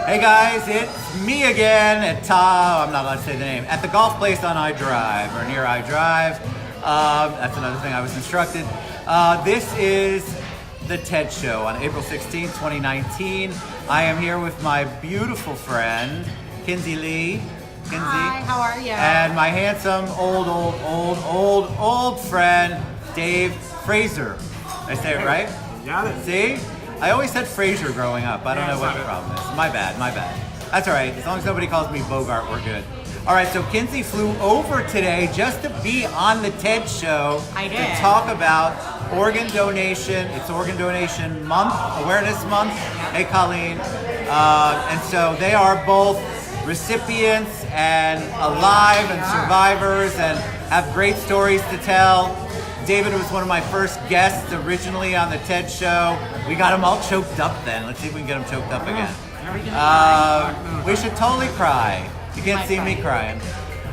Hey guys, it's me again I'm not allowed to say the name, at the golf place on I Drive, or near I Drive. That's another thing I was instructed. This is the TED Show on April 16th, 2019. I am here with my beautiful friend, Kynse Lee. Kynse. Hi, how are you? And my handsome, old friend, Dave Fraser. Did I say it right? You got it. See? I always said Fraser growing up. I don't know what the problem is. My bad. That's all right. As long as nobody calls me Bogart, we're good. All right, so Kynse flew over today just to be on the TED Show. I did. To talk about organ donation. It's Organ Donation Month, Awareness Month. Hey, Colleen. And so they are both recipients and alive and survivors and have great stories to tell. David was one of my first guests originally on the TED Show. We got him all choked up then. Let's see if we can get him choked up again. We should totally cry. You can't see me crying.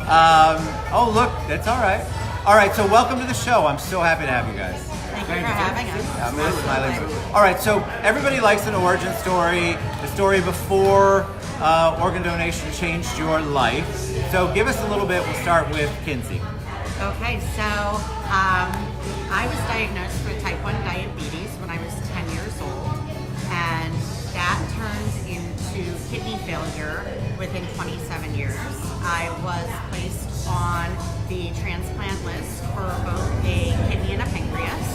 Oh, look, that's all right. All right, so welcome to the show. I'm so happy to have you guys. Thank you for having us. I'm really smiling. All right, so everybody likes an origin story, the story before organ donation changed your life. So give us a little bit. We'll start with Kynse. Okay, so I was diagnosed with type 1 diabetes when I was 10 years old, and that turned into kidney failure within 27 years. I was placed on the transplant list for both a kidney and a pancreas.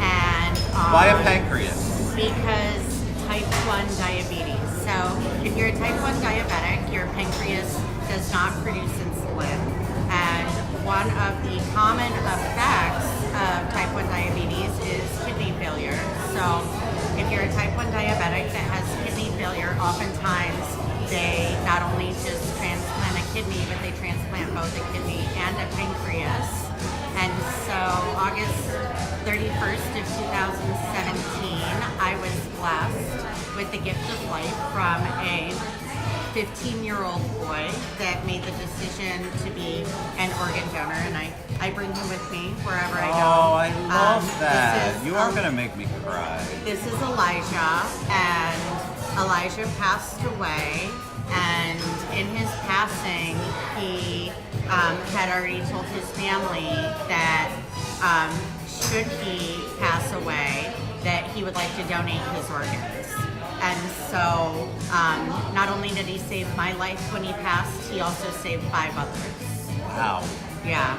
And why a pancreas? Because type 1 diabetes. So if you're a type 1 diabetic, your pancreas does not produce insulin. And one of the common effects of type 1 diabetes is kidney failure. So if you're a type 1 diabetic that has kidney failure, oftentimes they not only just transplant a kidney, but they transplant both a kidney and a pancreas. And so August 31st of 2017, I was blessed with the gift of life from a 15-year-old boy that made the decision to be an organ donor, and I bring him with me wherever I go. Oh, I love that. You are going to make me cry. This is Elijah, and Elijah passed away, and in his passing, he had already told his family that should he pass away, that he would like to donate his organs. And so, not only did he save my life when he passed, he also saved 5 others. Wow. Yeah.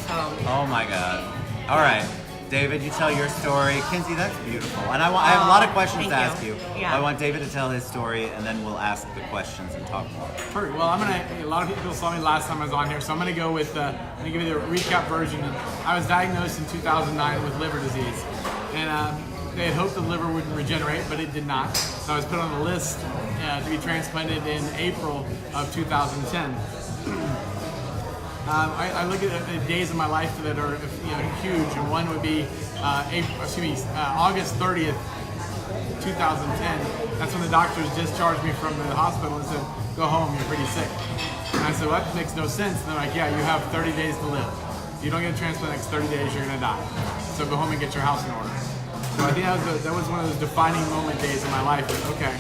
So. Oh my God. All right, David, you tell your story. Kynse, that's beautiful. And I have a lot of questions to ask you. Yeah. I want David to tell his story, and then we'll ask the questions and talk more. Perfect. Well, a lot of people saw me last time I was on here, so I'm gonna go with, I'm gonna give you the recap version. I was diagnosed in 2009 with liver disease, and they had hoped the liver would regenerate, but it did not. So I was put on the list to be transplanted in April of 2010. I look at the days of my life that are huge, and one would be August 30th, 2010. That's when the doctors discharged me from the hospital and said, "Go home, you're pretty sick." And I said, "Well, that makes no sense." And they're like, "Yeah, you have 30 days to live. If you don't get a transplant next 30 days, you're gonna die. So go home and get your house in order." So I think that was one of those defining moment days in my life. Okay.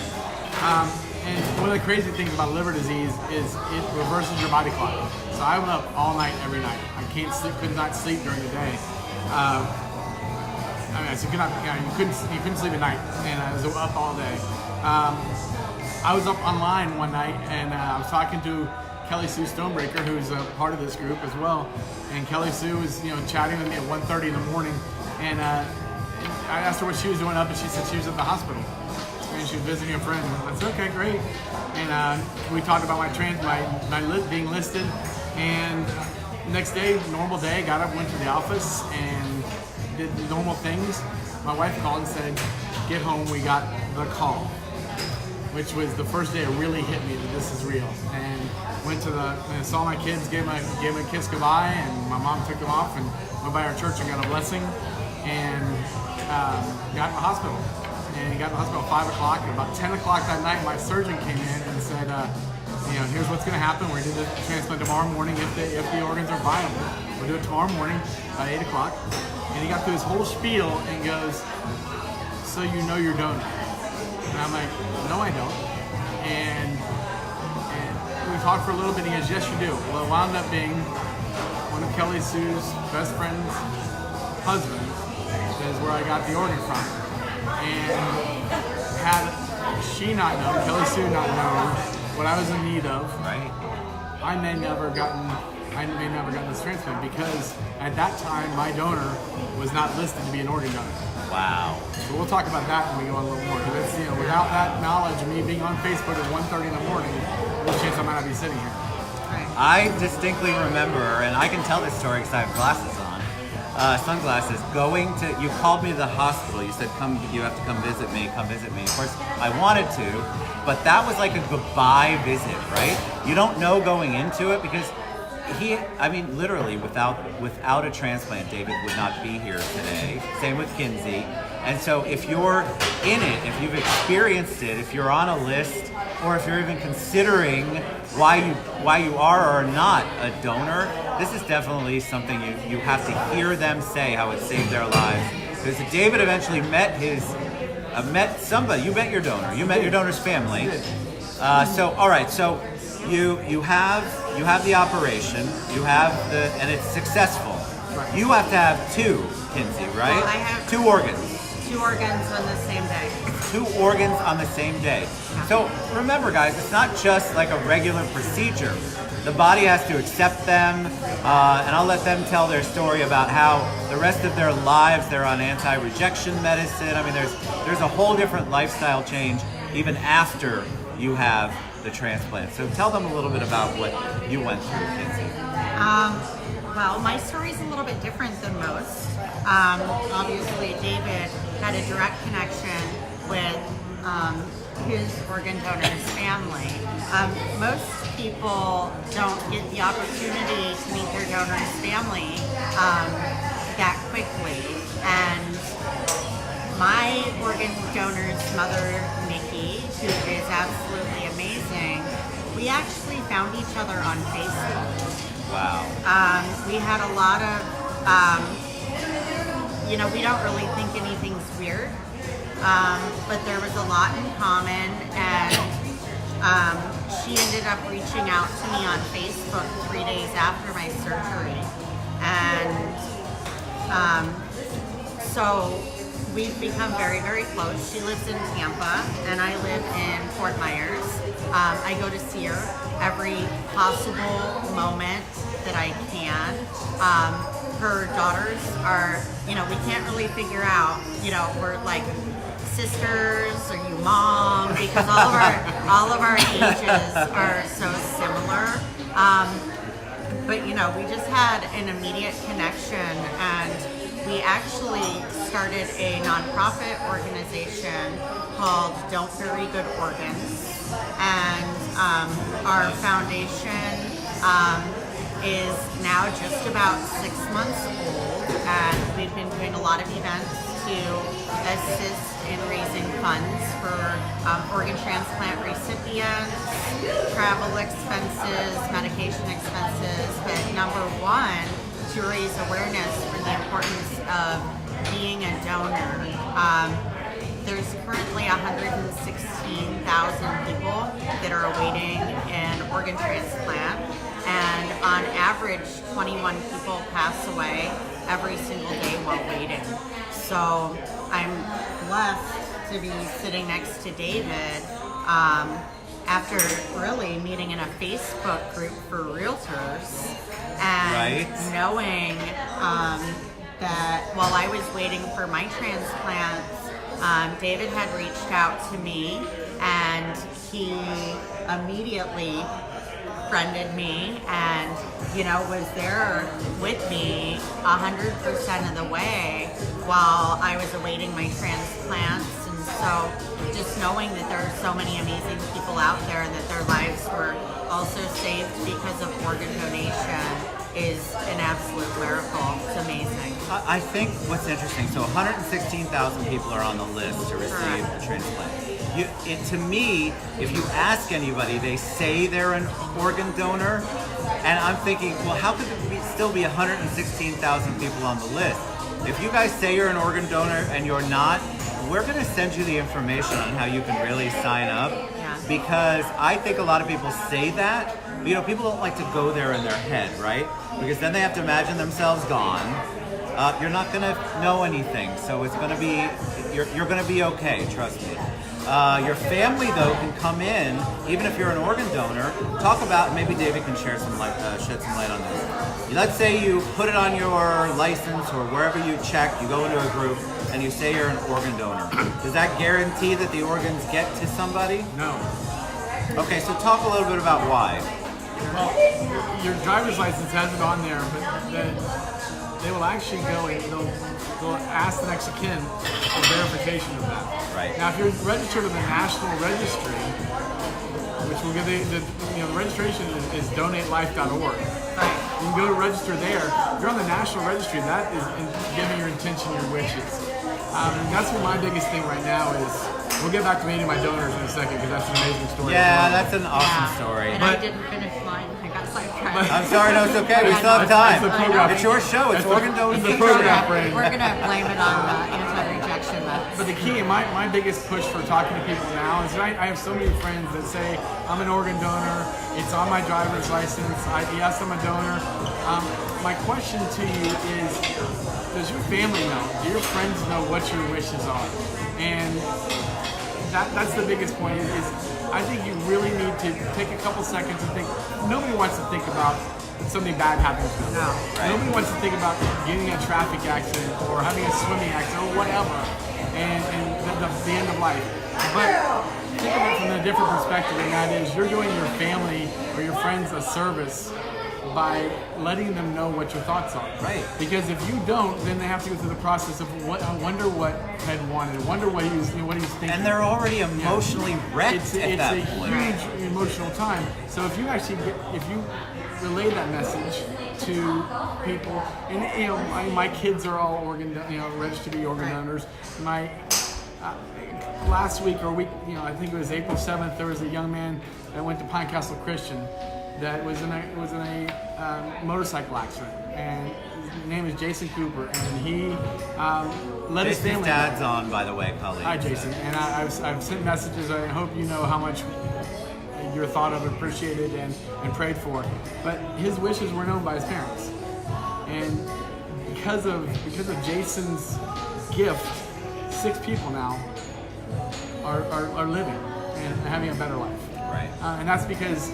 And one of the crazy things about liver disease is it reverses your body clock. So I went up all night, every night. I could not sleep during the day. So you couldn't sleep at night, and I was up all day. I was up online one night, and I was talking to Kelly Sue Stonebreaker, who's a part of this group as well. And Kelly Sue was chatting with me at 1:30 in the morning, and I asked her what she was doing up, and she said she was at the hospital. And she was visiting a friend. I said, okay, great. And we talked about my being listed. And next day, normal day, got up, went to the office, and did the normal things. My wife called and said, get home, we got the call. Which was the first day it really hit me that this is real. And went to and saw my kids, gave them a kiss goodbye, and my mom took them off and went by our church and got a blessing. And got in the hospital. And he got in the hospital at 5 o'clock. And about 10 o'clock that night, my surgeon came in and said, here's what's going to happen. We're going to do the transplant tomorrow morning if the organs are viable. We'll do it tomorrow morning about 8 o'clock. And he got through his whole spiel and goes, so you know you're donor. And I'm like, no, I don't. and we talked for a little bit. And he goes, "Yes, you do." Well, it wound up being one of Kelly Sue's best friend's husbands. That is where I got the organ from. And had she not known, Kelly Sue not known what I was in need of, Right. I may never gotten this transplant because at that time my donor was not listed to be an organ donor. Wow. So we'll talk about that when we go on a little more. Because it's, without that knowledge of me being on Facebook at 1:30 in the morning, there's a chance I might not be sitting here. I distinctly remember, and I can tell this story because I have glasses on, sunglasses, you called me to the hospital. You said, you have to come visit me. Of course, I wanted to, but that was like a goodbye visit, right? You don't know going into it because literally without a transplant, David would not be here today. Same with Kynse. And so if you're in it, if you've experienced it, if you're on a list, or if you're even considering why you are or are not a donor, this is definitely something you have to hear them say how it saved their lives. Because David eventually met somebody. You met your donor. You met your donor's family. All right. So you have the operation. And it's successful. Right. You have to have two, Kynse, right? Well, I have 2 organs. 2 organs on the same day. 2 organs on the same day. So remember, guys, it's not just like a regular procedure. The body has to accept them, and I'll let them tell their story about how the rest of their lives they're on anti-rejection medicine. I mean, there's a whole different lifestyle change even after you have the transplant. So tell them a little bit about what you went through, Kynse. Well, my story's a little bit different than most. Obviously, David had a direct connection with his organ donor's family. Most people don't get the opportunity to meet their donor's family that quickly. And my organ donor's mother, Nikki, who is absolutely amazing, we actually found each other on Facebook. Wow. We had a lot of, we don't really think anything's weird, but there was a lot in common, and she ended up reaching out to me on Facebook 3 days after my surgery, and so we've become very, very close. She lives in Tampa, and I live in Fort Myers. I go to see her every possible moment that I can. Her daughters are, we can't really figure out, we're like sisters, are you mom? Because all of our ages are so similar. But we just had an immediate connection, and we actually started a nonprofit organization called Don't Bury Good Organs, and our foundation is now just about 6 months old, and we've been doing a lot of events to assist in raising funds for organ transplant recipients, travel expenses, medication expenses, but number one, to raise awareness for the importance of being a donor. There's currently 116,000 people that are awaiting an organ transplant, and on average 21 people pass away every single day while waiting. So I'm blessed to be sitting next to David after really meeting in a Facebook group for realtors, and knowing that while I was waiting for my transplants, David had reached out to me, and he immediately friended me and, was there with me 100% of the way while I was awaiting my transplants. And so just knowing that there are so many amazing people out there and that their lives were also saved because of organ donation is an absolute miracle. It's amazing. I think what's interesting, so 116,000 people are on the list to receive a transplant. To me, if you ask anybody, they say they're an organ donor, and I'm thinking, well, how could there still be 116,000 people on the list? If you guys say you're an organ donor and you're not, we're going to send you the information on how you can really sign up. Yeah. because I think a lot of people say that, but people don't like to go there in their head, right? Because then they have to imagine themselves gone. You're not gonna know anything, so it's gonna be you're gonna be okay. Trust me. Your family though can come in, even if you're an organ donor. Talk about, maybe David can share some light, shed some light on this. Let's say you put it on your license or wherever you check. You go into a group and you say you're an organ donor. Does that guarantee that the organs get to somebody? No. Okay, so talk a little bit about why. Well, your driver's license has it on there, but they will actually go and they'll ask the next of kin for verification of that. Right. Now, if you're registered in the National Registry, which will give the registration is donatelife.org. Right. You can go to register there. If you're on the National Registry, that is giving your intention, your wishes. And that's what my biggest thing right now is. We'll get back to meeting my donors in a second because that's an amazing story. Yeah, as well. that's an awesome story. And I didn't finish mine. I got sidetracked. I'm sorry, no, it's okay. We still have time. It's the program. It's your show. It's organ donation. It's the program brain. We're gonna blame it on the anti-rejection meds. But the key, my biggest push for talking to people now is I have so many friends that say, I'm an organ donor, it's on my driver's license, yes, I'm a donor. My question to you is, does your family know? Do your friends know what your wishes are? And that's the biggest point is I think you really need to take a couple seconds and think. Nobody wants to think about something bad happening to them. No. Right. Nobody wants to think about getting in a traffic accident or having a swimming accident or whatever and the end of life. But think of it from a different perspective, and that is you're doing your family or your friends a service by letting them know what your thoughts are. Right. Because if you don't, then they have to go through the process of I wonder what Ted wanted. I wonder what he was thinking. And they're already emotionally wrecked at that point. It's a huge emotional time. So if you actually if you relay that message to people, and my kids are all registered to be organ donors. My last week or week, I think it was April 7th. There was a young man that went to Pine Castle Christian that was in a motorcycle accident, and his name is Jason Cooper, and he let his family. Jason's dad's on, by the way, colleagues. Hi, Jason, and I've sent messages. I hope you know how much you're thought of, appreciated, and prayed for. But his wishes were known by his parents, and because of Jason's gift, 6 people now are living and having a better life. Right. And that's because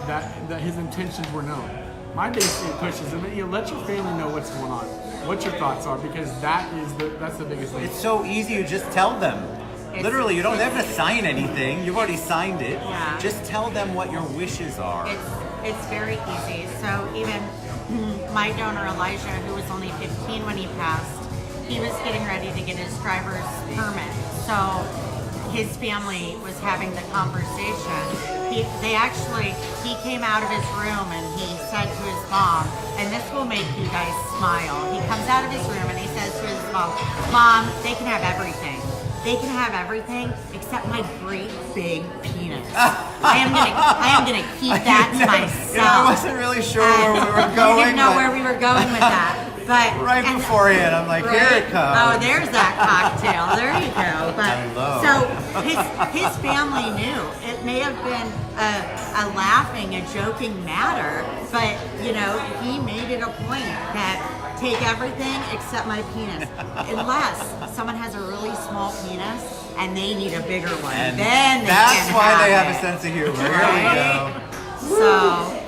that his intentions were known. My biggest push is let your family know what's going on, what your thoughts are, because that's the biggest thing. It's so easy. You just tell them. Literally, you don't have to sign anything. You've already signed it. Yeah. Just tell them what your wishes are. It's very easy. So even my donor Elijah, who was only 15 when he passed, he was getting ready to get his driver's permit. So his family was having the conversation. He came out of his room and he said to his mom, and this will make you guys smile. He comes out of his room and he says to his mom, "Mom, they can have everything. They can have everything except my great big penis. I am gonna keep that to myself." I wasn't really sure where we were going. I didn't know where we were going with that. But beforehand, I'm like, here it comes. Oh, there's that cocktail. There you go. But Hello. so his family knew. It may have been a laughing, a joking matter, but he made it a point that take everything except my penis, unless someone has a really small penis and they need a bigger one. And then that's why they have it. a sense of humor. Right? Here we go. So.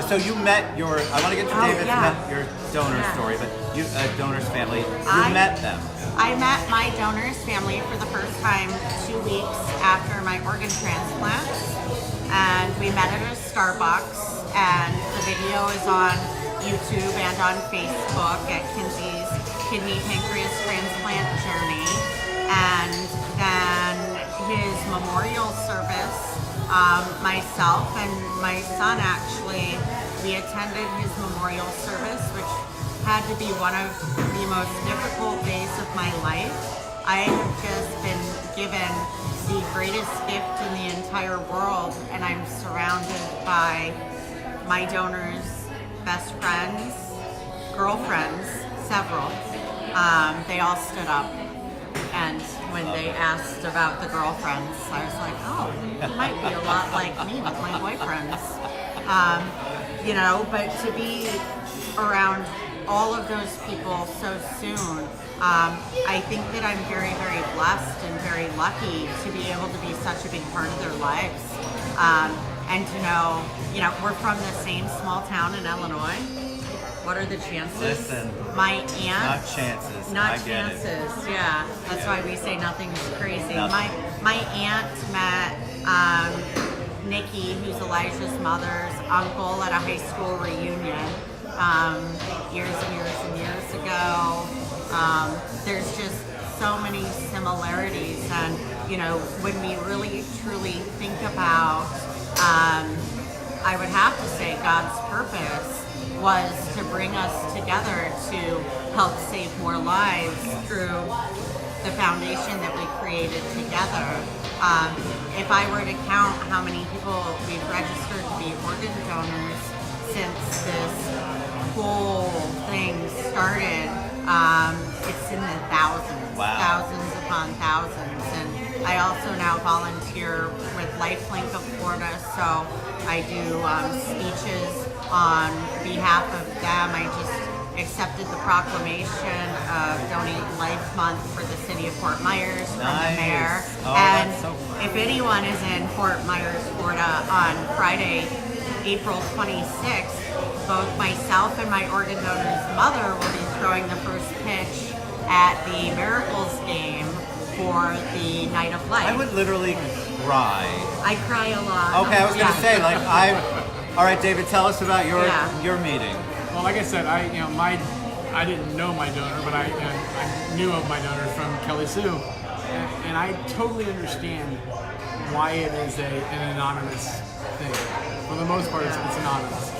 So you met your. I want to get to David's your donor story, but you donor's family. You met them. I met my donor's family for the first time 2 weeks after my organ transplant, and we met at a Starbucks. And the video is on YouTube and on Facebook at Kynse's Kidney Pancreas Transplant Journey. And then his memorial service. Myself and my son actually, we attended his memorial service, which had to be one of the most difficult days of my life. I have just been given the greatest gift in the entire world, and I'm surrounded by my donors' best friends, girlfriends, several. They all stood up and when they asked about the girlfriends. I was like, oh, you might be a lot like me with my boyfriends. You know, but to be around all of those people so soon, I think that I'm very, very blessed and very lucky to be able to be such a big part of their lives. And to know, you know, we're from the same small town in Illinois. What are the chances? Listen, my aunt. not chances. Not I get it. chances. Yeah, that's why we say nothing's crazy. Nothing. My aunt met Nikki, who's Elijah's mother's uncle, at a high school reunion years and years and years ago. There's just so many similarities, and you know, when we really truly think about, I would have to say God's purpose was to bring us together to help save more lives through the foundation that we created together. If I were to count how many people we've registered to be organ donors since this whole thing started, it's in the thousands, Wow. thousands upon thousands. And I also now volunteer with Lifelink of Florida, so I do speeches on behalf of them. I just accepted the proclamation of Donate Life Month for the city of Fort Myers from the Nice. mayor. Oh, And that's so fun. if anyone is in Fort Myers, Florida on Friday, April 26th, both myself and my organ donor's mother will be throwing the first pitch at the Miracles game for the Night of Life. I would literally cry. I cry a lot. Okay, I was gonna Yeah. say, like, all right, David, tell us about Yeah. your meeting. Well, like I said, I didn't know my donor, but I knew of my donor from Kelly Sue, and I totally understand why it is an anonymous thing. For the most part, it's anonymous.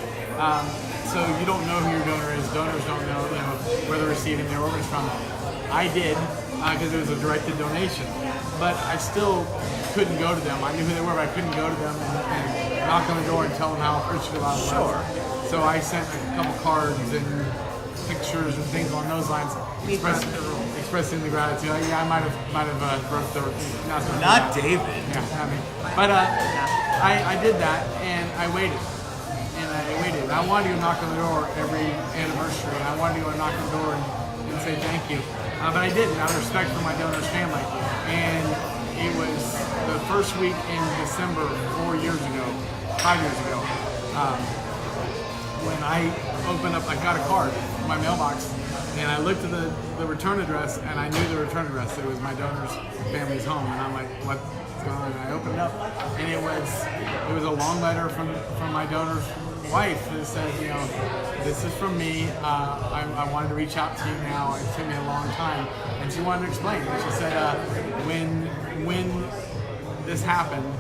So you don't know who your donor is. Donors don't know, where they're receiving their organs from. I did because it was a directed donation, but I still couldn't go to them. I knew who they were, but I couldn't go to them and knock on the door and tell them how appreciative I was. Sure. So I sent a couple cards and pictures and things along those lines, expressing the gratitude. I might have broke the Not David. yeah, I mean, but I did that and I waited. I wanted to go knock on the door every anniversary. I wanted to go knock on the door and say thank you. But I didn't, out of respect for my donor's family. And it was the first week in December 5 years ago, when I opened up, I got a card in my mailbox, and I looked at the return address, and I knew the return address. It was my donor's family's home, and I'm like, what's going on? And I opened it up, and it was a long letter from my donor's wife that said, this is from me. I wanted to reach out to you now. It took me a long time, and she wanted to explain. And she said, when this happened,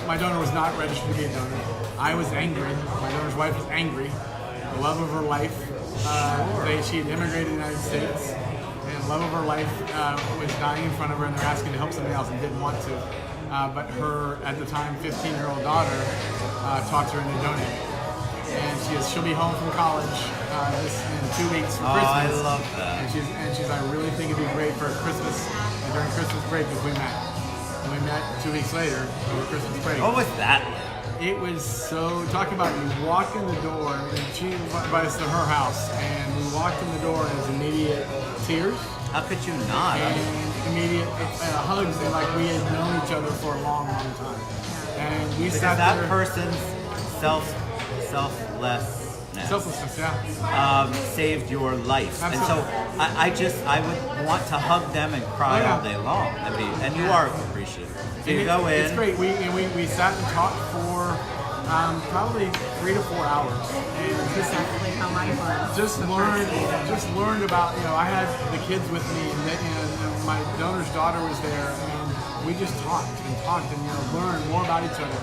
my donor was not registered to be a donor. I was angry. My donor's wife was angry. The love of her life. She had immigrated to the United States, and the love of her life was dying in front of her, and they're asking to help somebody else and didn't want to. But her, at the time, 15-year-old daughter talked her into donating. And she'll be home from college in 2 weeks for Christmas. I love that. And she's I really think it'd be great for Christmas, and during Christmas break if we met. And we met 2 weeks later over Christmas break. What was that like? It was so, talk about you walk in the door, and she invited us to her house, and we walked in the door and it was immediate tears. How could you not? And immediate hugs, and like we had known each other for a long, long time. And we Because sat that there. person's Selflessness, yeah. saved your life. Absolutely. And so I would want to hug them and cry Oh, yeah. all day long. And you are appreciative. So you And go in. It's great. We sat and talked for probably 3 to 4 hours. And just Exactly how I was. just learned about, I had the kids with me, and my donor's daughter was there, and we just talked and learned more about each other,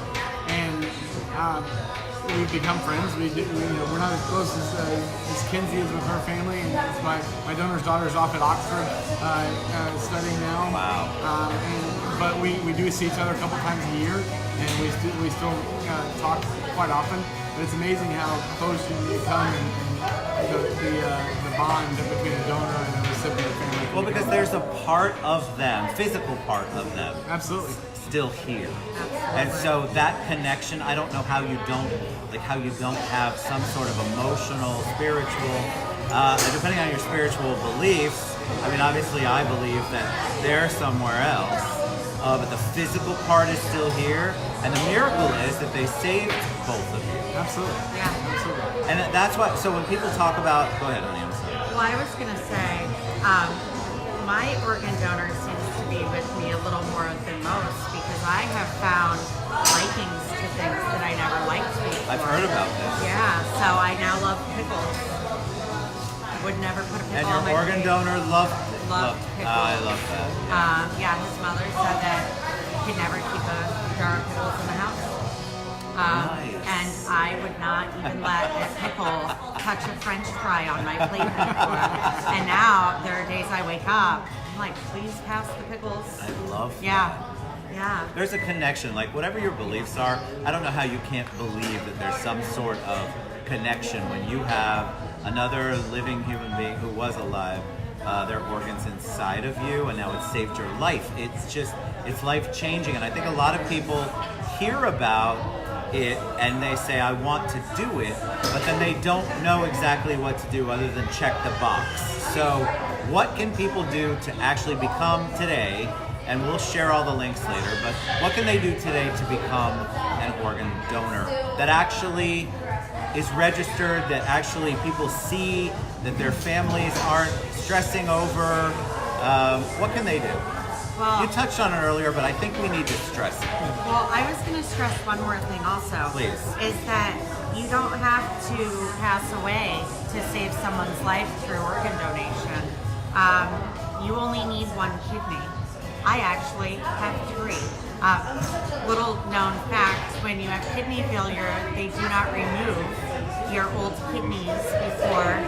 and we've become friends. We're not as close as Kynse is with her family, and my donor's daughter is off at Oxford studying now. Wow. But we do see each other a couple times a year, and we still talk quite often. But it's amazing how close you become, and the bond between a donor and a recipient recipient family. Well, because there's a part of them, physical part of them, Absolutely. still here. Absolutely. And so that connection, I don't know how you don't have some sort of emotional, spiritual, depending on your spiritual beliefs. I mean, obviously I believe that they're somewhere else, but the physical part is still here. And the miracle is that they saved both of you. Absolutely. Yeah. Absolutely. And that's why, so when people talk about, go ahead, honey, I'm sorry. Well, I was going to say, my organ donor seems to be with me a little more than most because I have found likings to things that I never liked before. I've heard about this. Yeah, so I now love pickles. Would never put a pickle And your on my organ plate. donor loved Loved pickles. I love that. Yeah, his mother said that he could never keep a jar of pickles in the house. Nice. And I would not even let a pickle touch a French fry on my plate before. And now there are days I wake up, I'm like, please pass the pickles. I love that. Yeah. There's a connection, like whatever your beliefs are, I don't know how you can't believe that there's some sort of connection when you have another living human being who was alive, their organs inside of you, and now it's saved your life. It's life changing, and I think a lot of people hear about it and they say, I want to do it, but then they don't know exactly what to do other than check the box. So what can people do to actually become today, and we'll share all the links later, but what can they do today to become an organ donor that actually is registered, that actually people see, that their families aren't stressing over? What can they do? Well, You touched on it earlier, but I think we need to stress it. Well, I was going to stress one more thing also. Please. Is that you don't have to pass away to save someone's life through organ donation. You only need one kidney. I actually have 3. Little known fact, when you have kidney failure, they do not remove your old kidneys before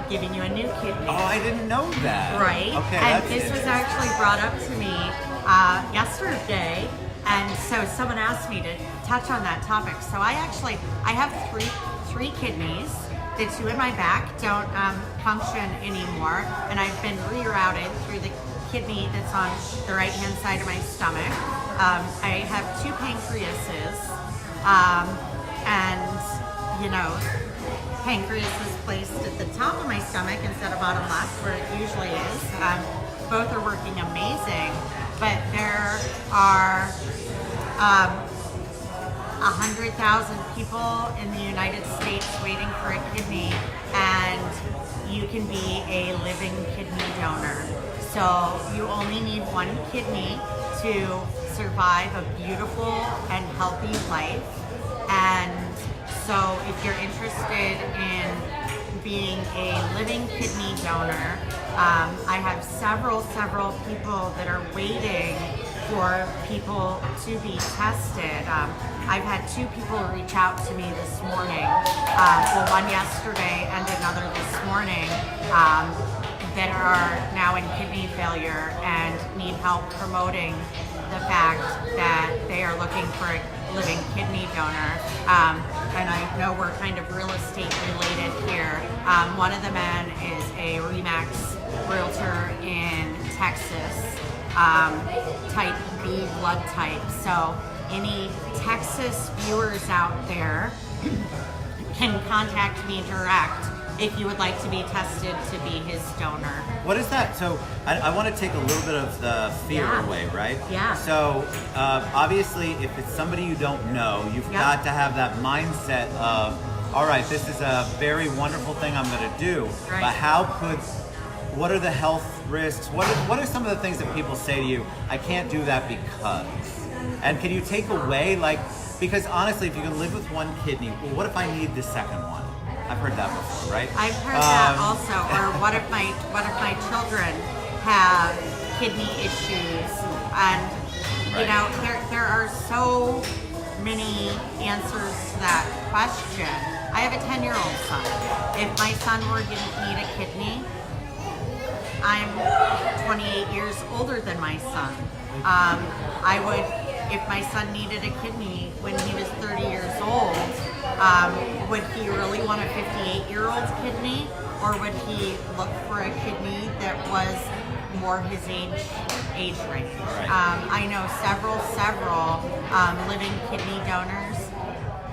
giving you a new kidney. Oh, I didn't know that. Right. Okay, And that's this was actually brought up to me yesterday, and so someone asked me to touch on that topic. So I have three kidneys. The 2 in my back don't function anymore, and I've been rerouted through the kidney that's on the right-hand side of my stomach. I have 2 pancreases, and pancreas is placed at the top of my stomach instead of bottom left, where it usually is. Both are working amazing, but there are 100,000 people in the United States waiting for a kidney, and you can be a living kidney donor. So you only need 1 kidney to survive a beautiful and healthy life. And so if you're interested in being a living kidney donor, I have several people that are waiting for people to be tested. I've had 2 people reach out to me this morning, one yesterday and another this morning, that are now in kidney failure and need help promoting the fact that they are looking for a living kidney donor. And I know we're kind of real estate related here. One of the men is a RE/MAX realtor in Texas, type B blood type. So any Texas viewers out there can contact me direct if you would like to be tested to be his donor. What is that? So I want to take a little bit of the fear away, right? Yeah. So obviously, if it's somebody you don't know, you've got to have that mindset of, all right, this is a very wonderful thing I'm going to do. Right. But what are the health risks? What are some of the things that people say to you, I can't do that because? And can you take away, because honestly, if you can live with 1 kidney, well, what if I need the second one? I've heard that before, right? I've heard that also. Or what if my children have kidney issues? And there are so many answers to that question. I have a 10-year-old son. If my son didn't need a kidney, I'm 28 years older than my son. I would, if my son needed a kidney when he was 30 years old, would he really want a 58-year-old kidney? or would he look for a kidney that was more his age range? I know several living kidney donors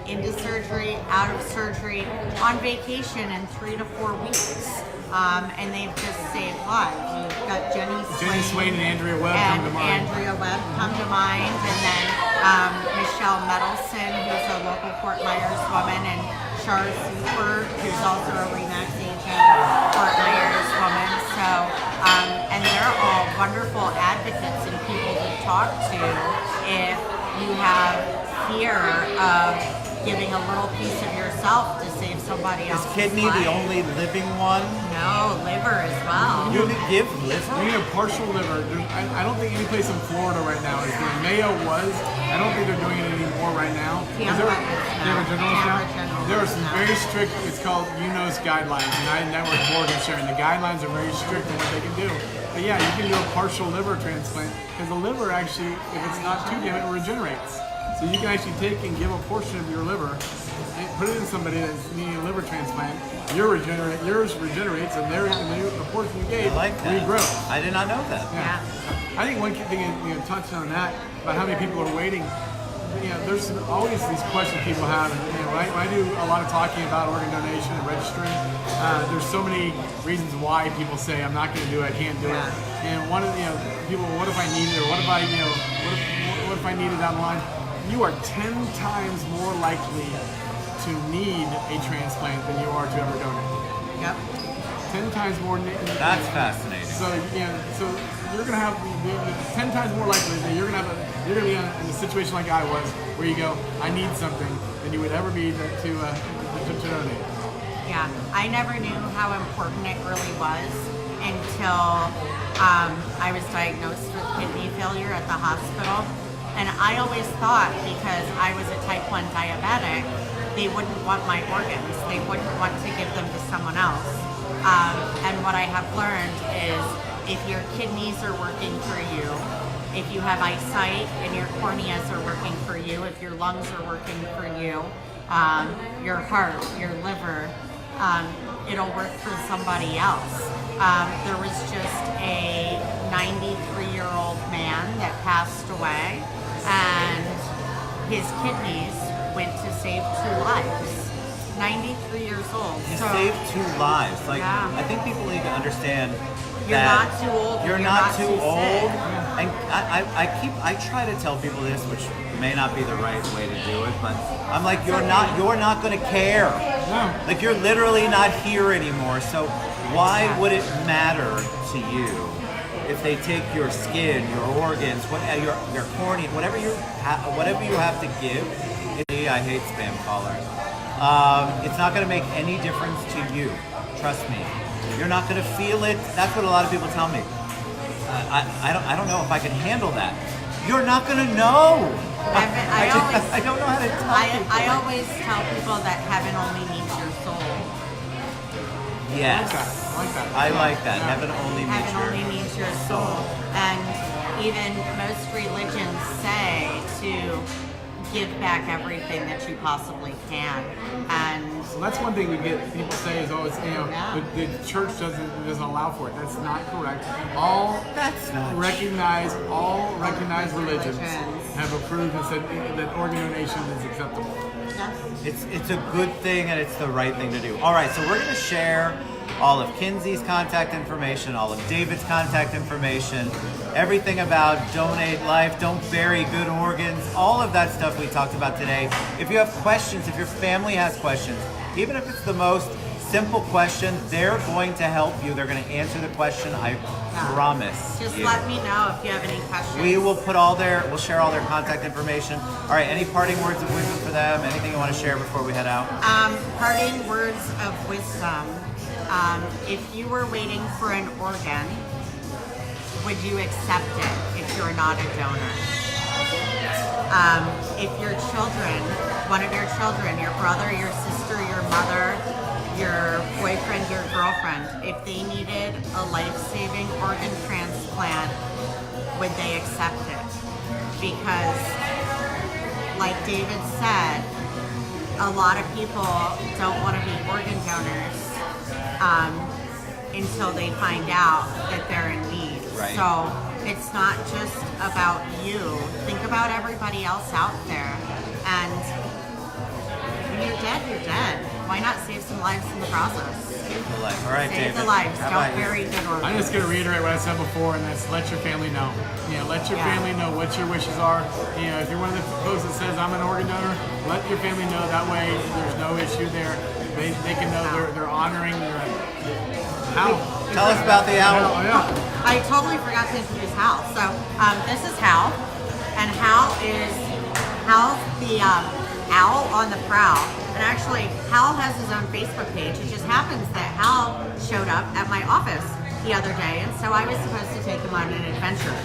into surgery, out of surgery, on vacation in 3 to 4 weeks. And they've just saved lives. You've got Jenny Swain and Andrea Webb come to mind. And then Michelle Medelson, who's a local Fort Myers woman, and Shara Super, who's also a Remax agent, Fort Myers woman. So, and they're all wonderful advocates and people to talk to if you have fear of giving a little piece of yourself to save somebody else's Is kidney life. the only living one? No, liver as well. You can give liver? You need a partial liver. I don't think any place in Florida right now is doing. Mayo was. I don't think they're doing it anymore right now. Tampa Generalist now? Generalist There are some now. very strict, it's called UNOS guidelines, United Network of Organ Sharing. The guidelines are very strict on what they can do. But yeah, you can do a partial liver transplant because the liver actually, if it's not too damaged, regenerates. So you can actually take and give a portion of your liver and put it in somebody that's needing a liver transplant. Yours regenerates, and the portion you gave I like that. regrows. I did not know that. Yeah. I think one thing, touching on that about how many people are waiting. There's always these questions people have, and when I do a lot of talking about organ donation and registering, there's so many reasons why people say I'm not going to do it, I can't do it. And one of people, what if I need it, or what if I what if I need it down the line? You are 10 times more likely to need a transplant than you are to ever donate. Yep. 10 times more. That's fascinating. So so you're gonna have 10 times more likely that you're gonna be in a situation like I was, where you go, I need something, than you would ever be to donate. Yeah, I never knew how important it really was until I was diagnosed with kidney failure at the hospital. And I always thought because I was a type 1 diabetic, they wouldn't want my organs. They wouldn't want to give them to someone else. And what I have learned is if your kidneys are working for you, if you have eyesight and your corneas are working for you, if your lungs are working for you, your heart, your liver, it'll work for somebody else. There was just a 93-year-old man that passed away, and his kidneys went to save 2 lives. 93 years old. You So saved 2 lives. Yeah. I think people need to understand You're that not too old. You're not too old. sick. And I try to tell people this, which may not be the right way to do it, but I'm like, you're not going to care. No. Like, you're literally not here anymore. So why would it matter to you if they take your skin, your organs, your cornea, whatever you have to give? I hate spam callers. It's not going to make any difference to you. Trust me. You're not going to feel it. That's what a lot of people tell me. I don't know if I can handle that. You're not going to know. I don't know how to tell people. I always tell people that heaven only needs your soul. Yes. I like that. I like that. Yeah. Heaven only needs Heaven your only needs your soul. And even most religions say to give back everything that you possibly can. And So that's one thing we get people say is always, Yeah. the church doesn't allow for it. That's not correct. All recognized religions have approved and said that organ donation is acceptable. It's a good thing and it's the right thing to do. All right, so we're going to share all of Kynse's contact information, all of David's contact information, everything about donate life, don't bury good organs, all of that stuff we talked about today. If you have questions, if your family has questions, even if it's the most simple question, they're going to help you. They're going to answer the question, I promise just you. let me know if you have any questions. We will we'll share all their contact information. All right, any parting words of wisdom for them? Anything you want to share before we head out? Parting words of wisdom. If you were waiting for an organ, would you accept it if you're not a donor? If your children, one of your children, your brother, your sister, your mother, your boyfriend, your girlfriend, if they needed a life-saving organ transplant, would they accept it? Because, like David said, a lot of people don't want to be organ donors until they find out that they're in need. Right. So it's not just about you. Think about everybody else out there. And when you're dead, you're dead. Why not save some lives in the process? Save the life. All right, Save David. the lives. How Don't about you? bury good organs. I'm just going to reiterate what I said before, and that's let your family know. You know, let your Yeah. family know what your wishes are. You know, if you're one of the folks that says I'm an organ donor, let your family know. That way, there's no issue there. They can know they're honoring their Hal. Tell us about the owl. Oh, yeah. I totally forgot to introduce Hal. So this is Hal, and Hal's the owl on the prowl. And actually, Hal has his own Facebook page. It just happens that Hal showed up at my office the other day, and so I was supposed to take him on an adventure.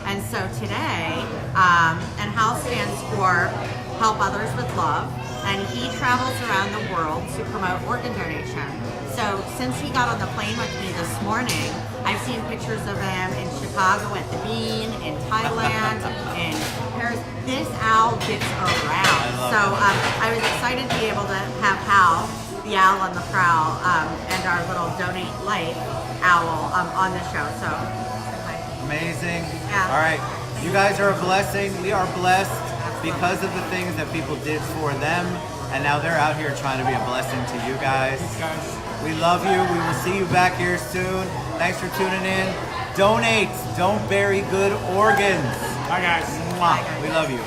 And so today, and Hal stands for Help Others with Love, and he travels around the world to promote organ donation. So since he got on the plane with me this morning, I've seen pictures of him in Chicago at the Bean, in Thailand, in Paris. This owl gets around. So I was excited to be able to have Hal, the owl on the prowl, and our little Donate Life owl on the show. So Amazing. Yeah. All right. You guys are a blessing. We are blessed because of the things that people did for them. And now they're out here trying to be a blessing to you guys. Guys. We love you. We will see you back here soon. Thanks for tuning in. Donate. Don't bury good organs. Bye, guys. Mwah. We love you.